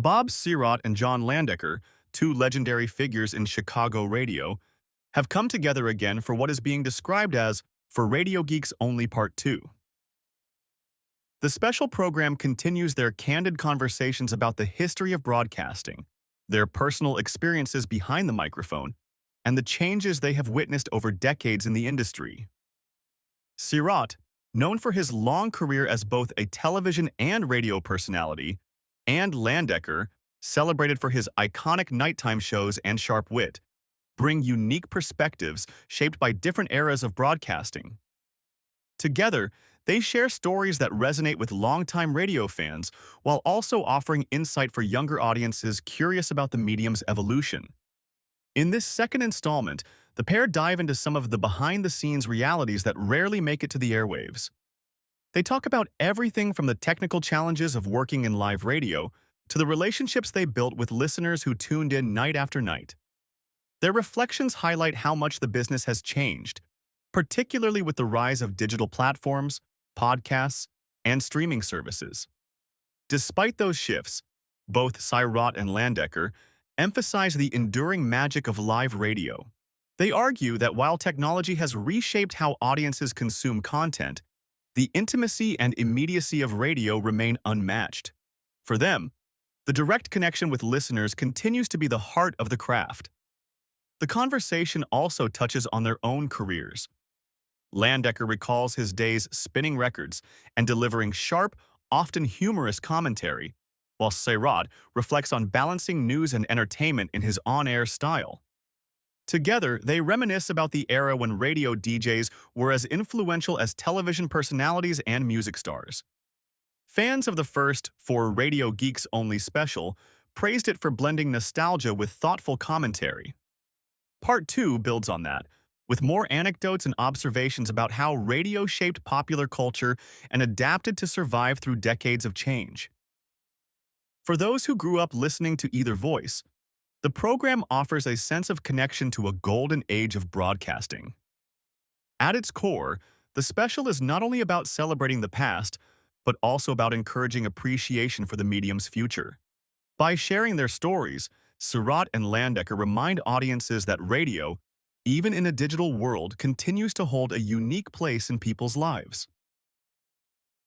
Bob Sirott and John Landecker, two legendary figures in Chicago radio, have come together again for what is being described as For Radio Geeks Only Part 2. The special program continues their candid conversations about the history of broadcasting, their personal experiences behind the microphone, and the changes they have witnessed over decades in the industry. Sirott, known for his long career as both a television and radio personality, and Landecker, celebrated for his iconic nighttime shows and sharp wit, bring unique perspectives shaped by different eras of broadcasting. Together, they share stories that resonate with longtime radio fans while also offering insight for younger audiences curious about the medium's evolution. In this second installment, the pair dive into some of the behind-the-scenes realities that rarely make it to the airwaves. They talk about everything from the technical challenges of working in live radio to the relationships they built with listeners who tuned in night after night. Their reflections highlight how much the business has changed, particularly with the rise of digital platforms, podcasts, and streaming services. Despite those shifts, both Sirott and Landecker emphasize the enduring magic of live radio. They argue that while technology has reshaped how audiences consume content, the intimacy and immediacy of radio remain unmatched. For them, the direct connection with listeners continues to be the heart of the craft. The conversation also touches on their own careers. Landecker recalls his days spinning records and delivering sharp, often humorous commentary, while Sirott reflects on balancing news and entertainment in his on-air style. Together, they reminisce about the era when radio DJs were as influential as television personalities and music stars. Fans of the first For Radio Geeks Only special praised it for blending nostalgia with thoughtful commentary. Part 2 builds on that, with more anecdotes and observations about how radio shaped popular culture and adapted to survive through decades of change. For those who grew up listening to either voice, the program offers a sense of connection to a golden age of broadcasting. At its core, the special is not only about celebrating the past, but also about encouraging appreciation for the medium's future. By sharing their stories, Sirott and Landecker remind audiences that radio, even in a digital world, continues to hold a unique place in people's lives.